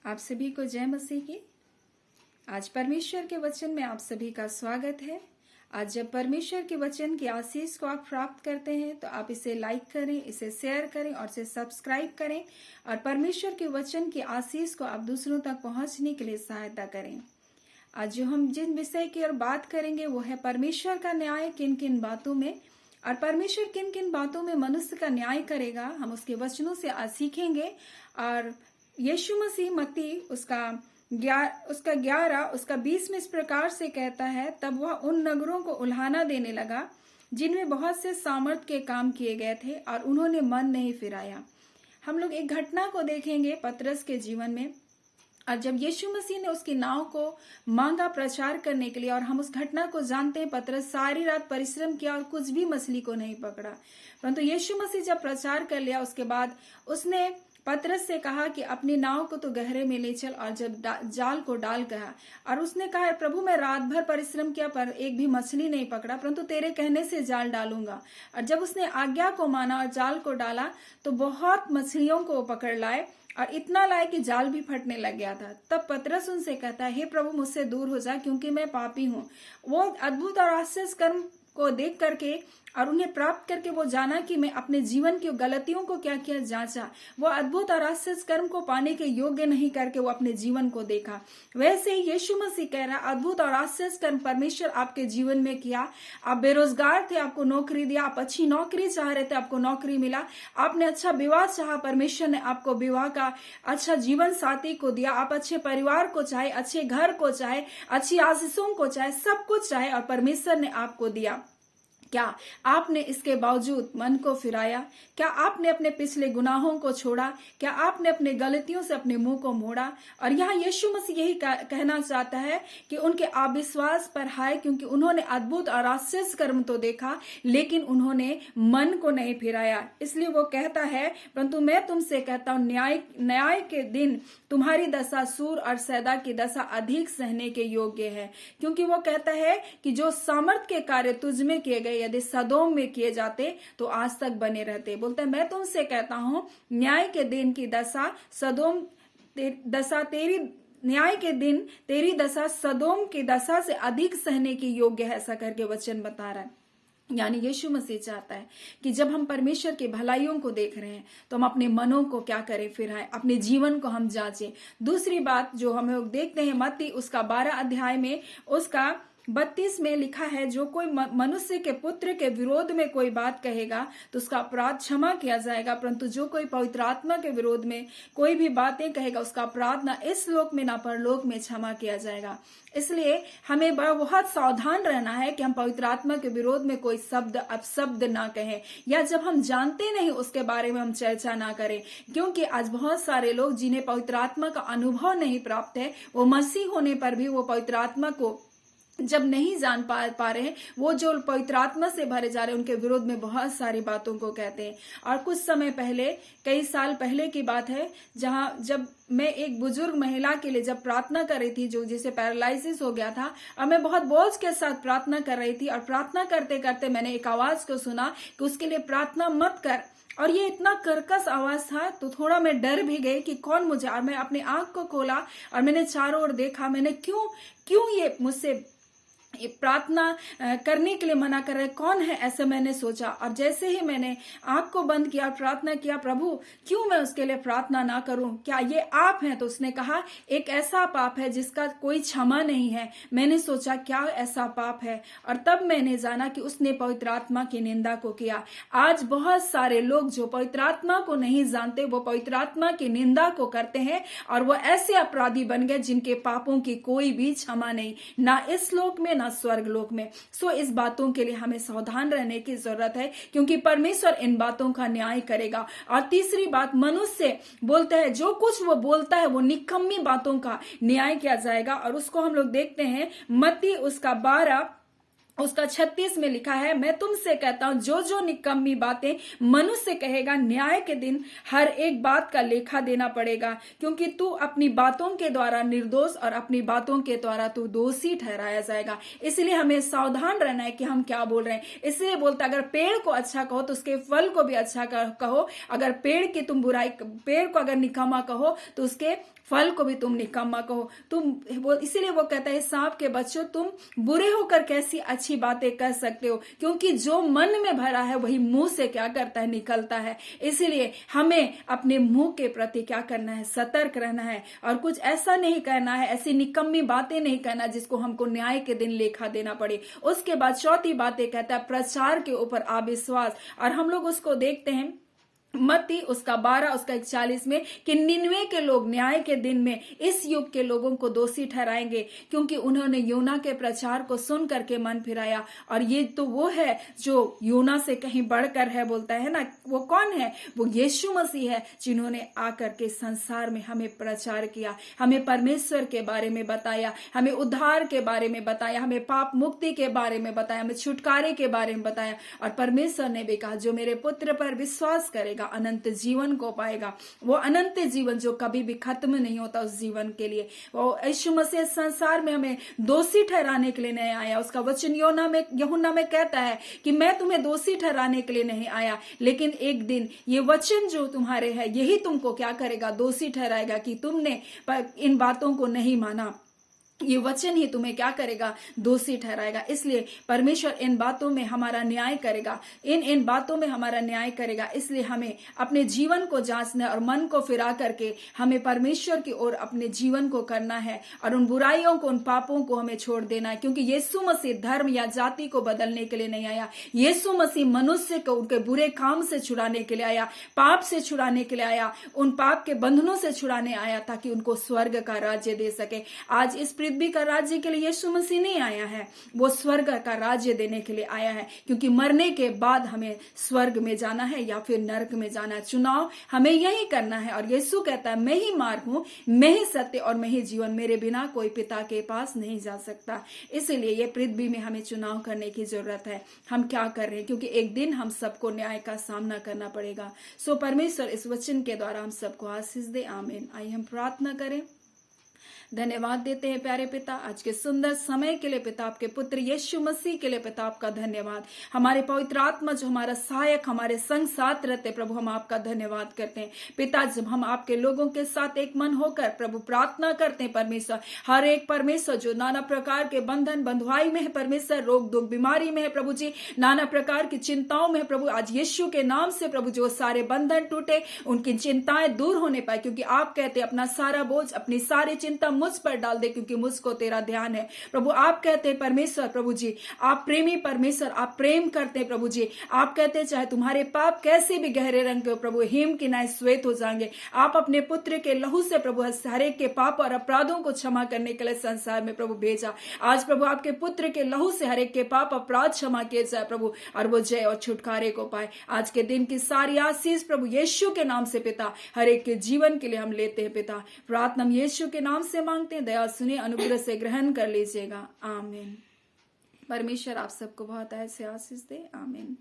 आप सभी को जय मसीह की। आज परमेश्वर के वचन में आप सभी का स्वागत है। आज जब परमेश्वर के वचन की आशीष को आप प्राप्त करते हैं तो आप इसे लाइक करें, इसे शेयर करें और इसे सब्सक्राइब करें और परमेश्वर के वचन की आशीष को आप दूसरों तक पहुंचने के लिए सहायता करें। आज जो हम जिन विषय की ओर बात करेंगे वो है परमेश्वर का न्याय किन किन बातों में, और परमेश्वर किन किन बातों में मनुष्य का न्याय करेगा हम उसके वचनों से आज सीखेंगे। और यीशु मसीह मत्ती उसका 11 उसका 20 में इस प्रकार से कहता है, तब वह उन नगरों को उल्हाना देने लगा जिनमें बहुत से सामर्थ के काम किए गए थे और उन्होंने मन नहीं फिराया। हम लोग एक घटना को देखेंगे पतरस के जीवन में, और जब यीशु मसीह ने उसकी नाव को मांगा प्रचार करने के लिए, और हम उस घटना को जानते हैं, पतरस सारी रात परिश्रम किया और कुछ भी मछली को नहीं पकड़ा, परंतु यीशु मसीह जब प्रचार कर लिया उसके बाद उसने पतरस से कहा कि अपनी नाव को तो गहरे में ले चल, और जब जाल को डाल कहा, और उसने कहा प्रभु मैं रात भर परिश्रम किया पर एक भी मछली नहीं पकड़ा, परंतु तेरे कहने से जाल डालूंगा। और जब उसने आज्ञा को माना और जाल को डाला तो बहुत मछलियों को पकड़ लाए, और इतना लाए कि जाल भी फटने लग गया था। तब पतरस उनसे कहता है, हे प्रभु मुझसे दूर हो जा क्योंकि मैं पापी हूँ। वो अद्भुत और आश्चर्य कर्म को देख करके और उन्हें प्राप्त करके वो जाना कि मैं अपने जीवन की गलतियों को क्या किया जांचा, वो अद्भुत और आश्चर्य कर्म को पाने के योग्य नहीं करके वो अपने जीवन को देखा। वैसे ही यीशु मसीह कह रहा, अद्भुत और आश्चर्य कर्म परमेश्वर आपके जीवन में किया। आप बेरोजगार थे, आपको नौकरी दिया, आप अच्छी नौकरी चाह रहे थे, आपको नौकरी मिला, आपने अच्छा विवाह चाहा, परमेश्वर ने आपको विवाह का अच्छा जीवन साथी को दिया, आप अच्छे परिवार को चाहे, अच्छे घर को चाहे, अच्छी आशीषों को चाहे, सब कुछ चाहे और परमेश्वर ने आपको दिया। क्या आपने इसके बावजूद मन को फिराया? क्या आपने अपने पिछले गुनाहों को छोड़ा? क्या आपने अपने गलतियों से अपने मुंह को मोड़ा? और यहाँ यीशु मसीह यही कहना चाहता है कि उनके अविश्वास पर हाय, क्योंकि उन्होंने अद्भुत और आश्चर्य कर्म तो देखा लेकिन उन्होंने मन को नहीं फिराया। इसलिए वो कहता है, परंतु मैं तुमसे कहता हूँ न्याय के दिन तुम्हारी दशा सूर और सैदा की दशा अधिक सहने के योग्य है। क्योंकि वो कहता है कि जो सामर्थ के कार्य तुझ में किए गए यदि सदोम में किए जाते तो आज तक बने रहते। बोलते हैं मैं तुमसे कहता हूं न्याय के दिन की दशा न्याय के दिन तेरी दशा सदोम की दशा से अधिक सहने की योग्य है, ऐसा करके वचन बता रहा है। यानी यीशु मसीह चाहता है कि जब हम परमेश्वर की भलाइयों को देख रहे हैं तो हम अपने मनों को क्या करें, फिराएं, अपने जीवन को हम जांचें। दूसरी बात जो हम लोग देखते हैं मत्ती उसका 12 अध्याय में उसका 32 में लिखा है, जो कोई मनुष्य के पुत्र के विरोध में कोई बात कहेगा तो उसका अपराध क्षमा किया जाएगा, परंतु जो कोई पवित्र आत्मा के विरोध में कोई भी बातें कहेगा उसका अपराध ना इस लोक में ना परलोक में क्षमा किया जाएगा। इसलिए हमें बहुत सावधान रहना है कि हम पवित्र आत्मा के विरोध में कोई शब्द अपशब्द ना कहें, या जब हम जानते नहीं उसके बारे में हम चर्चा ना करें। क्योंकि आज बहुत सारे लोग जिन्हें पवित्र आत्मा का अनुभव नहीं प्राप्त है, वो मसीह होने पर भी वो पवित्र आत्मा को जब नहीं जान पा रहे हैं, वो जो पवित्र आत्मा से भरे जा रहे हैं उनके विरोध में बहुत सारी बातों को कहते हैं। और कुछ समय पहले, कई साल पहले की बात है, जब मैं एक बुजुर्ग महिला के लिए जब प्रार्थना कर रही थी जो जिसे पैरालिसिस हो गया था, और मैं बहुत बोझ के साथ प्रार्थना कर रही थी, और प्रार्थना करते करते मैंने एक आवाज को सुना कि उसके लिए प्रार्थना मत कर। और ये इतना कर्कश आवाज था तो थोड़ा मैं डर भी गई कि कौन मुझे, और मैं अपने आंख को खोला और मैंने चारों ओर देखा, मैंने क्यों ये मुझसे प्रार्थना करने के लिए मना कर रहे, कौन है, ऐसे मैंने सोचा। और जैसे ही मैंने आंख को बंद किया, प्रार्थना किया, प्रभु क्यों मैं उसके लिए प्रार्थना ना करूं, क्या ये आप हैं? तो उसने कहा एक ऐसा पाप है जिसका कोई क्षमा नहीं है। मैंने सोचा क्या ऐसा पाप है, और तब मैंने जाना कि उसने पवित्र आत्मा की निंदा को किया। आज बहुत सारे लोग जो पवित्र आत्मा को नहीं जानते वो पवित्र आत्मा की निंदा को करते हैं, और वो ऐसे अपराधी बन गए जिनके पापों की कोई भी क्षमा नहीं, ना इस लोक में स्वर्ग लोक में। सो इस बातों के लिए हमें सावधान रहने की जरूरत है, क्योंकि परमेश्वर इन बातों का न्याय करेगा। और तीसरी बात, मनुष्य बोलता है, जो कुछ वो बोलता है वो निकम्मी बातों का न्याय किया जाएगा। और उसको हम लोग देखते हैं मत्ती उसका 12 उसका 36 में लिखा है, मैं तुमसे कहता हूं जो जो निकम्मी बातें मनुष्य कहेगा, न्याय के दिन हर एक बात का लेखा देना पड़ेगा, क्योंकि तू अपनी बातों के द्वारा निर्दोष और अपनी बातों के द्वारा तू दोषी ठहराया जाएगा। इसलिए हमें सावधान रहना है कि हम क्या बोल रहे हैं। इसलिए बोलता, अगर पेड़ को अच्छा कहो तो उसके फल को भी अच्छा कहो। अगर पेड़ की तुम बुराई, पेड़ को अगर निकम्मा कहो तो उसके फल को भी तुम निकम्मा कहो। इसीलिए वो कहता है, सांप के बच्चों, तुम बुरे होकर कैसी अच्छी बातें कर सकते हो, क्योंकि जो मन में भरा है वही मुंह से क्या करता है, निकलता है। इसीलिए हमें अपने मुंह के प्रति क्या करना है, सतर्क रहना है, और कुछ ऐसा नहीं कहना है, ऐसी निकम्मी बातें नहीं कहना जिसको हमको न्याय के दिन लेखा देना पड़े। उसके बाद चौथी बातें कहता है, प्रचार के ऊपर अविश्वास। और हम लोग उसको देखते हैं मत्ती उसका 12 उसका 41 में, कि 99 के लोग न्याय के दिन में इस युग के लोगों को दोषी ठहराएंगे, क्योंकि उन्होंने योना के प्रचार को सुन करके मन फिराया। और ये तो वो है जो योना से कहीं बढ़कर है, बोलता है ना। वो कौन है? वो यीशु मसीह है, जिन्होंने आकर के संसार में हमें प्रचार किया, हमें परमेश्वर के बारे में बताया, हमें उद्धार के बारे में बताया, हमें पाप मुक्ति के बारे में बताया, हमें छुटकारे के बारे में बताया। और परमेश्वर ने भी कहा, जो मेरे पुत्र पर विश्वास करेगा अनंत जीवन को पाएगा। वो अनंत जीवन जो कभी भी खत्म नहीं होता, उस जीवन के लिए वो यीशु मसीह संसार में हमें दोषी ठहराने के लिए नहीं आया। उसका वचन यूहन्ना में कहता है कि मैं तुम्हें दोषी ठहराने के लिए नहीं आया, लेकिन एक दिन ये वचन जो तुम्हारे है यही तुमको क्या करेगा, दोषी ठहराएगा, कि तुमने इन बातों को नहीं माना। ये वचन ही तुम्हें क्या करेगा, दोषी ठहराएगा। इसलिए परमेश्वर इन बातों में हमारा न्याय करेगा, इन बातों में हमारा न्याय करेगा। इसलिए हमें अपने जीवन को जांचना और मन को फिरा करके हमें परमेश्वर की ओर अपने जीवन को करना है, और उन बुराइयों को, उन पापों को हमें छोड़ देना है। क्योंकि यीशु मसीह धर्म या जाति को बदलने के लिए नहीं आया। यीशु मसीह मनुष्य को उनके बुरे काम से छुड़ाने के लिए आया, पाप से छुड़ाने के लिए आया, उन पाप के बंधनों से छुड़ाने आया, ताकि उनको स्वर्ग का राज्य दे सके। आज इस पृथ्वी का राज्य के लिए यीशु मसीह नहीं आया है, वो स्वर्ग का राज्य देने के लिए आया है। क्योंकि मरने के बाद हमें स्वर्ग में जाना है या फिर नरक में जाना है, चुनाव हमें यही करना है। और यीशु कहता है, मैं ही मार्ग हूं, मैं ही सत्य और मैं ही जीवन, मेरे बिना कोई पिता के पास नहीं जा सकता। इसलिए ये पृथ्वी में हमें चुनाव करने की जरूरत है, हम क्या कर रहे हैं, क्योंकि एक दिन हम सबको न्याय का सामना करना पड़ेगा। सो परमेश्वर इस वचन के द्वारा हम सबको आशीष दे। आमीन। आइए हम प्रार्थना करें। धन्यवाद देते हैं प्यारे पिता, आज के सुंदर समय के लिए पिता, आपके पुत्र यीशु मसीह के लिए पिता, आपका धन्यवाद। हमारे पवित्र आत्मा जो हमारा सहायक, हमारे संग साथ रहते प्रभु, हम आपका धन्यवाद करते हैं पिता। जब हम आपके लोगों के साथ एक मन होकर प्रभु प्रार्थना करते हैं परमेश्वर, हर एक परमेश्वर जो नाना प्रकार के बंधन बंधुआई में है परमेश्वर, रोग दुख बीमारी में है प्रभु जी, नाना प्रकार की चिंताओं में है प्रभु, आज यीशु के नाम से प्रभु जो सारे बंधन टूटे, उनकी चिंताएं दूर होने पाए। क्योंकि आप कहते हैं, अपना सारा बोझ, अपनी सारी चिंता मुझ पर डाल दे, क्योंकि मुझको तेरा ध्यान है प्रभु। आप कहते हैं परमेश्वर प्रभु जी, आप प्रेमी परमेश्वर, आप प्रेम करते हैं प्रभु जी। आप कहते हैं, चाहे तुम्हारे पाप कैसे भी गहरे रंग के हो प्रभु, हिम की नाई श्वेत हो जाएंगे। आप अपने पुत्र के लहू से प्रभु हर एक के पाप और अपराधों को क्षमा करने के लिए संसार में प्रभु भेजा। आज प्रभु आपके पुत्र के लहू से हर एक के पाप अपराध क्षमा किए जाए प्रभु, और वो जय और छुटकारे को पाए। आज के दिन की सारी आशीष प्रभु यीशु के नाम से पिता, हर एक के जीवन के लिए हम लेते हैं पिता। प्रार्थना हम यीशु के नाम से मांगते हैं, दया सुने, अनुग्रह से ग्रहण कर लीजिएगा। आमीन। परमेश्वर आप सबको बहुत ऐसे आशीष दे। आमीन।